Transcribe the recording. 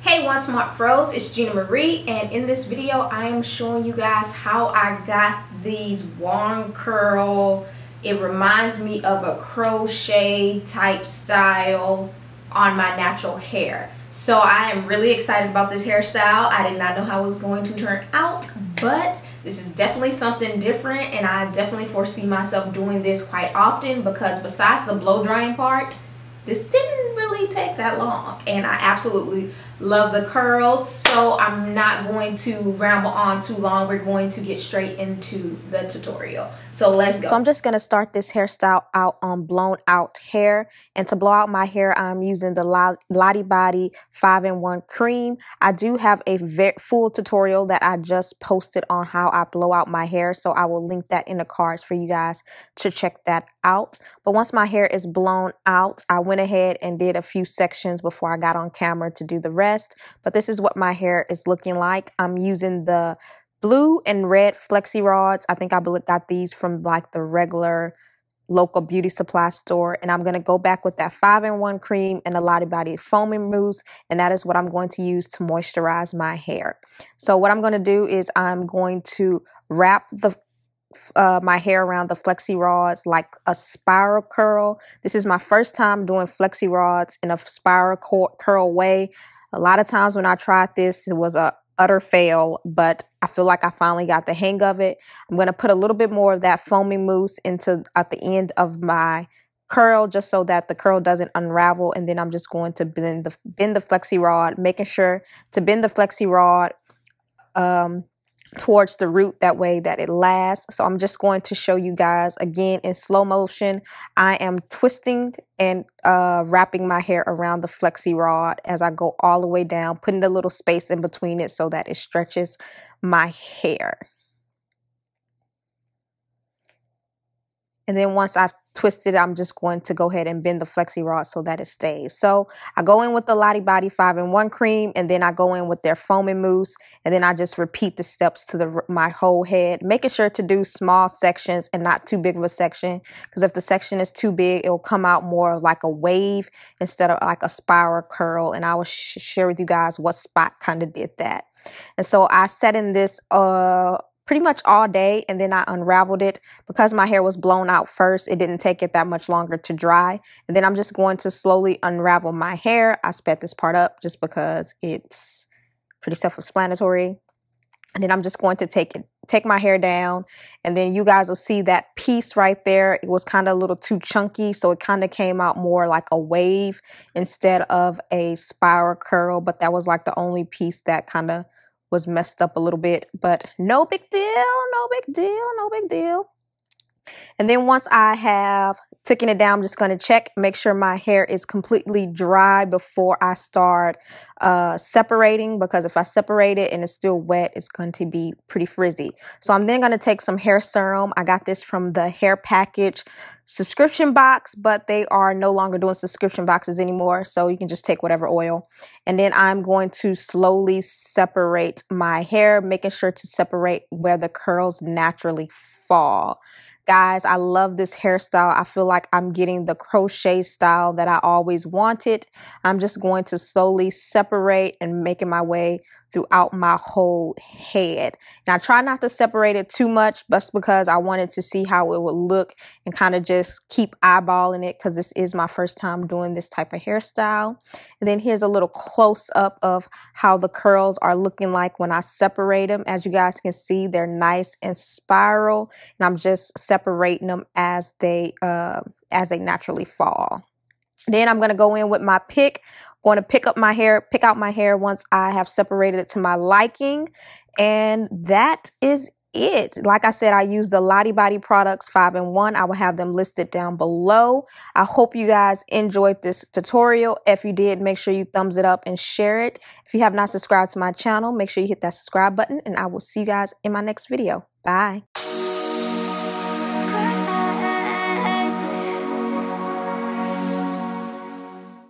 Hey One Smart Fros, it's Gina Marie, and in this video I am showing you guys how I got these wand curl. It reminds me of a crochet type style on my natural hair. So I am really excited about this hairstyle. I did not know how it was going to turn out, but this is definitely something different, and I definitely foresee myself doing this quite often because besides the blow drying part, this didn't really take that long, and I absolutely love the curls. So I'm not going to ramble on too long. We're going to get straight into the tutorial. So let's go. So I'm just going to start this hairstyle out on blown out hair. And to blow out my hair, I'm using the Lottie Body 5-in-1 cream. I do have a full tutorial that I just posted on how I blow out my hair. So I will link that in the cards for you guys to check that out. But once my hair is blown out, I went ahead and did a few sections before I got on camera to do the rest. But this is what my hair is looking like. I'm using the blue and red Flexi rods. I think I got these from like the regular local beauty supply store. And I'm going to go back with that 5-in-1 cream and the Lottie Body foaming mousse. And that is what I'm going to use to moisturize my hair. So what I'm going to do is I'm going to wrap my hair around the Flexi rods like a spiral curl. This is my first time doing Flexi rods in a spiral curl way. A lot of times when I tried this, it was a utter fail, but I feel like I finally got the hang of it. I'm going to put a little bit more of that foaming mousse at the end of my curl just so that the curl doesn't unravel. And then I'm just going to bend the Flexi rod, making sure to bend the Flexi rod towards the root, that way that it lasts. So I'm just going to show you guys again in slow motion. I am twisting and wrapping my hair around the Flexi rod as I go all the way down, putting a little space in between it so that it stretches my hair. And then once I've twisted, I'm just going to go ahead and bend the Flexi rod so that it stays. So I go in with the Lottie Body 5-in-1 cream, and then I go in with their foaming mousse, and then I just repeat the steps to my whole head, making sure to do small sections and not too big of a section, because if the section is too big, it will come out more like a wave instead of like a spiral curl. And I will share with you guys what spot kind of did that. And so I set in this pretty much all day, and then I unraveled it. Because my hair was blown out first, it didn't take it that much longer to dry. And then I'm just going to slowly unravel my hair. I sped this part up just because it's pretty self-explanatory. And then I'm just going to take my hair down, and then you guys will see that piece right there. It was kind of a little too chunky, so it kind of came out more like a wave instead of a spiral curl. But that was like the only piece that kind of was messed up a little bit, but no big deal, no big deal, no big deal. And then once I have taken it down, I'm just going to make sure my hair is completely dry before I start separating, because if I separate it and it's still wet, it's going to be pretty frizzy. So I'm then going to take some hair serum. I got this from the Hair Package subscription box, but they are no longer doing subscription boxes anymore, so you can just take whatever oil. And then I'm going to slowly separate my hair, making sure to separate where the curls naturally fall. Guys, I love this hairstyle. I feel like I'm getting the crochet style that I always wanted. I'm just going to slowly separate and making my way throughout my whole head. And I try not to separate it too much, just because I wanted to see how it would look and kind of just keep eyeballing it, because this is my first time doing this type of hairstyle. And then here's a little close up of how the curls are looking like when I separate them. As you guys can see, they're nice and spiral, and I'm just separating them as they naturally fall. Then I'm going to go in with my pick. Going to pick out my hair once I have separated it to my liking. And that is it. Like I said, I use the Lottie Body products 5-in-1. I will have them listed down below. I hope you guys enjoyed this tutorial. If you did, make sure you thumbs it up and share it. If you have not subscribed to my channel, make sure you hit that subscribe button, and I will see you guys in my next video. Bye.